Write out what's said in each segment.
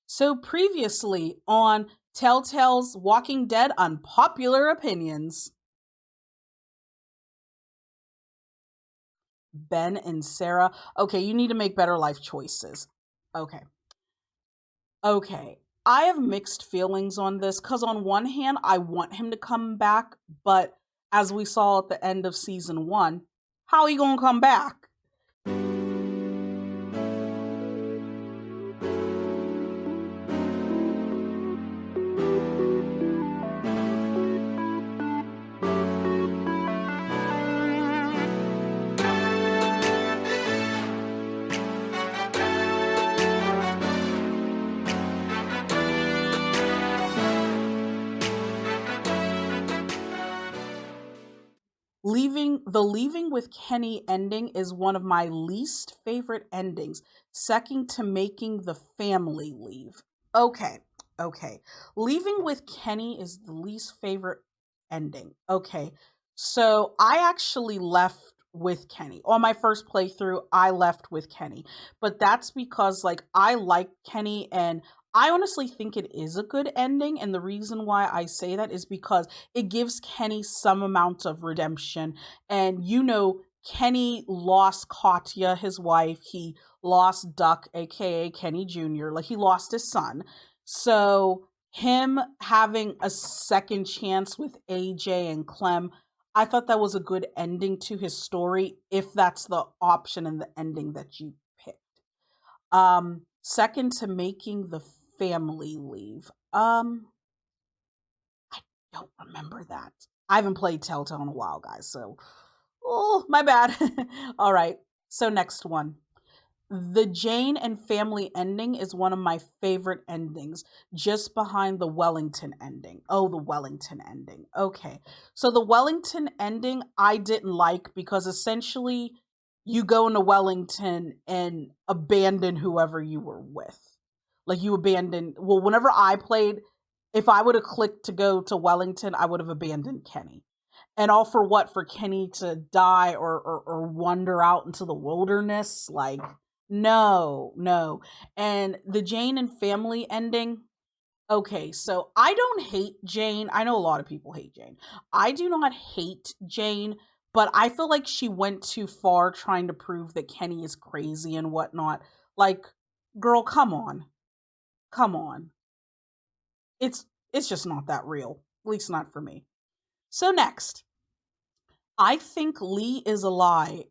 So previously on Telltale's Walking Dead Unpopular Opinions, Ben and Sarah. Okay, you need to make better life choices. Okay. Okay. I have mixed feelings on this because, on one hand, I want him to come back, but as we saw at the end of season one, how he gonna come back? Leaving with Kenny ending is one of my least favorite endings, second to making the family leave. Okay, okay. Leaving with Kenny is the least favorite ending. Okay. So I actually left with Kenny. On my first playthrough, I left with Kenny. But that's because I like Kenny, and I honestly think it is a good ending, and the reason why I say that is because it gives Kenny some amount of redemption. And Kenny lost Katya, his wife. He lost Duck, aka Kenny Jr. Like, he lost his son. So him having a second chance with AJ and Clem, I thought that was a good ending to his story, if that's the option and the ending that you picked. Second to making the family leave. I don't remember that. I haven't played Telltale in a while, guys, so oh, my bad. All right. So next one. The Jane and family ending is one of my favorite endings, just behind the Wellington ending. Oh, the Wellington ending. Okay. So the Wellington ending I didn't like because essentially you go into Wellington and abandon whoever you were with. Like, you abandon, well, whenever I played, if I would have clicked to go to Wellington, I would have abandoned Kenny. And all for what? For Kenny to die or wander out into the wilderness? Like, no, no. And the Jane and family ending, okay, so I don't hate Jane. I know a lot of people hate Jane. I do not hate Jane, but I feel like she went too far trying to prove that Kenny is crazy and whatnot. Like, girl, come on. Come on. It's it's just not that real. At least not for me. So next, I think Lee is alive,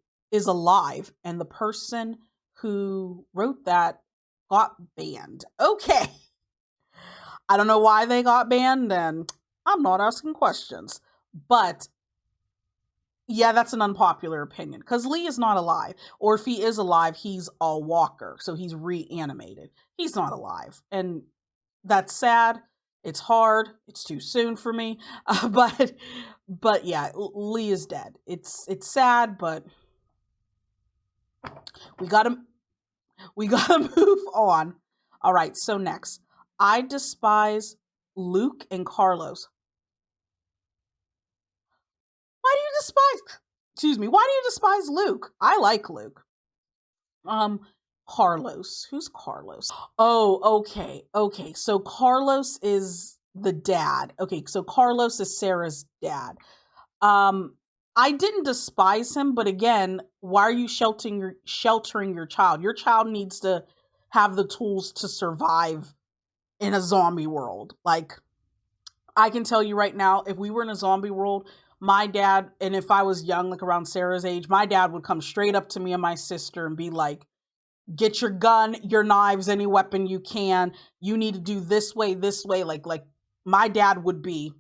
and the person who wrote that got banned. Okay. I don't know why they got banned, and I'm not asking questions. But yeah, that's an unpopular opinion because Lee is not alive. Or if he is alive, he's a walker. So he's reanimated. He's not alive. And that's sad. It's hard. It's too soon for me. But yeah, Lee is dead. It's sad, but we got to we got to move on. All right, so next. I despise Luke and Carlos. Why do you despise Excuse me. Why do you despise Luke? I like Luke. Um Carlos. Who's Carlos? Oh, okay. Okay. So Carlos is the dad. Okay, so Carlos is Sarah's dad. Um I didn't despise him, but again, why are you sheltering your child? Your child needs to have the tools to survive in a zombie world. Like, I can tell you right now, if we were in a zombie world, my dad, and if I was young, like around Sarah's age, my dad would come straight up to me and my sister and be like, get your gun, your knives, any weapon you can. You need to do this way, this way. Like my dad would be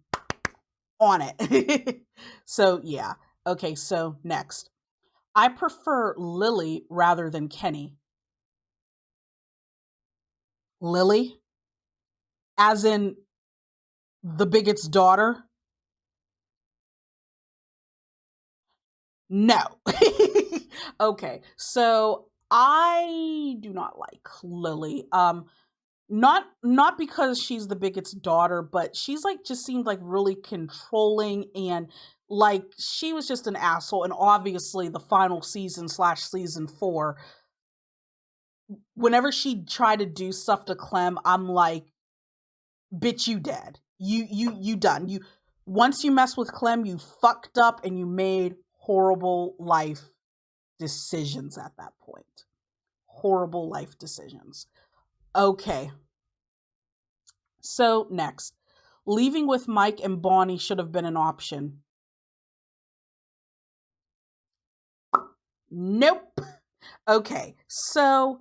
on it. So yeah. Okay, so next. I prefer Lily rather than Kenny. Lily? As in the bigot's daughter? No. Okay, so I do not like Lily. Not because she's the bigot's daughter, but she's like just seemed like really controlling, and like she was just an asshole. And obviously, the final season / season 4, whenever she tried to do stuff to Clem, I'm like, bitch, you dead. You done. You once you mess with Clem, you fucked up and you made horrible life decisions at that point. Horrible life decisions. Okay. So next. Leaving with Mike and Bonnie should have been an option. Nope. Okay. So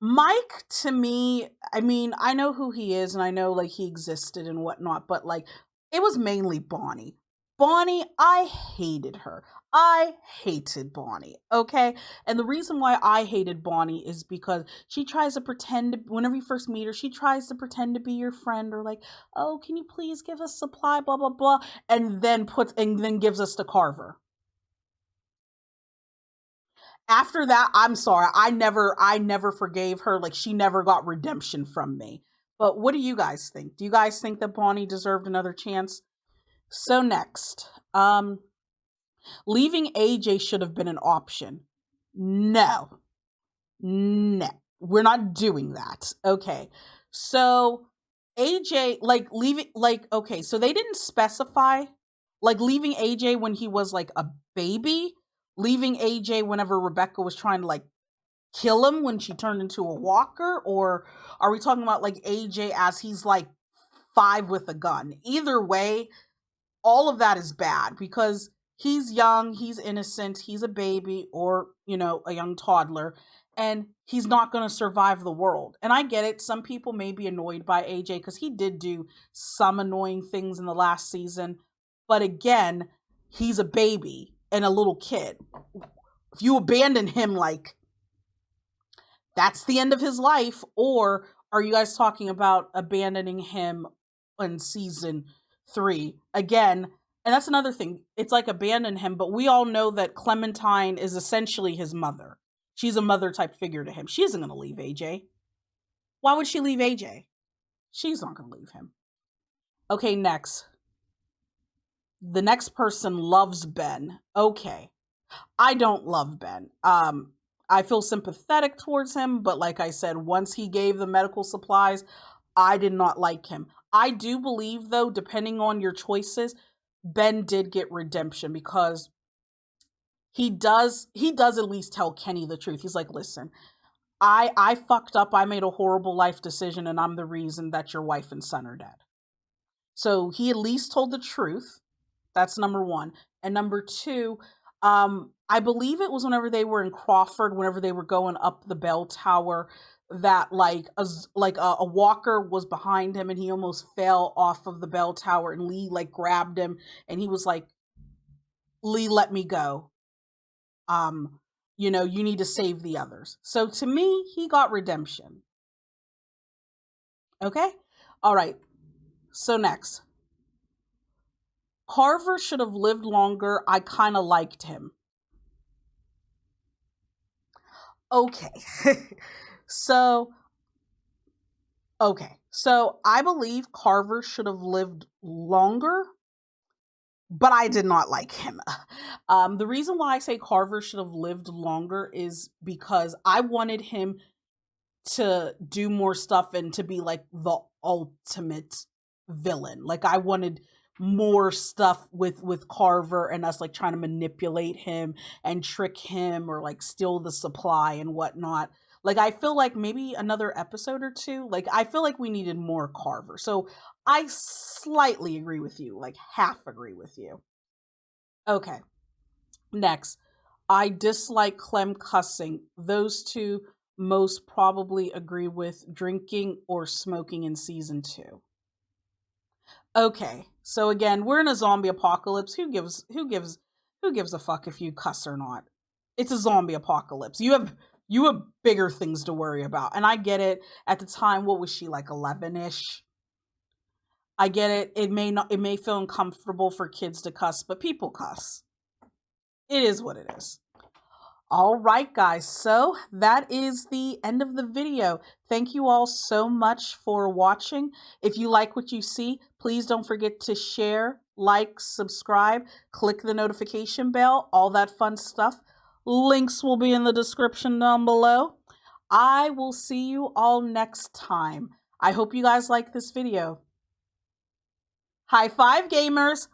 Mike, to me, I mean, I know who he is and I know like he existed and whatnot, but like it was mainly Bonnie. Bonnie, I hated her. I hated Bonnie, okay? And the reason why I hated Bonnie is because she tries to pretend, whenever you first meet her, she tries to pretend to be your friend or like, oh, can you please give us supply, blah, blah, blah, and then gives us to Carver. After that, I'm sorry. I never forgave her. Like she never got redemption from me. But what do you guys think? Do you guys think that Bonnie deserved another chance? So next, leaving AJ should have been an option. No. No. We're not doing that. Okay. So AJ, like leaving like okay, so they didn't specify like leaving AJ when he was like a baby, leaving AJ whenever Rebecca was trying to like kill him when she turned into a walker, or are we talking about like AJ as he's like 5 with a gun? Either way, all of that is bad because he's young, he's innocent, he's a baby or, a young toddler, and he's not going to survive the world. And I get it. Some people may be annoyed by AJ because he did do some annoying things in the last season. But again, he's a baby and a little kid. If you abandon him, like, that's the end of his life. Or are you guys talking about abandoning him in season 3? Again, and that's another thing. It's like abandon him, but we all know that Clementine is essentially his mother. She's a mother type figure to him. She isn't going to leave AJ. Why would she leave AJ? She's not going to leave him. Okay, next. The next person loves Ben. Okay. I don't love Ben. I feel sympathetic towards him, but like I said, once he gave the medical supplies, I did not like him. I do believe, though, depending on your choices, Ben did get redemption because he does at least tell Kenny the truth. He's like, listen, I fucked up. I made a horrible life decision and I'm the reason that your wife and son are dead. So he at least told the truth. That's number one. And number two, I believe it was whenever they were in Crawford, whenever they were going up the bell tower, that like a walker was behind him and he almost fell off of the bell tower and Lee like grabbed him and he was like, Lee, let me go. You need to save the others. So to me, he got redemption. Okay? All right. So next. Carver should have lived longer. I kind of liked him. Okay. So I believe Carver should have lived longer, but I did not like him. The reason why I say Carver should have lived longer is because I wanted him to do more stuff and to be like the ultimate villain. Like I wanted more stuff with Carver and us like trying to manipulate him and trick him or like steal the supply and whatnot. Like I feel like maybe another episode or two. Like I feel like we needed more Carver. So I slightly agree with you, like half agree with you. Okay. Next. I dislike Clem cussing. Those two most probably agree with drinking or smoking in season 2. Okay. So again, we're in a zombie apocalypse. Who gives a fuck if you cuss or not? It's a zombie apocalypse. You have bigger things to worry about. And I get it. At the time, what was she, like 11ish? I get it. It may feel uncomfortable for kids to cuss, but people cuss. It is what it is. All right, guys. So that is the end of the video. Thank you all so much for watching. If you like what you see, please don't forget to share, like, subscribe, click the notification bell, all that fun stuff. Links will be in the description down below. I will see you all next time. I hope you guys like this video. High five, gamers!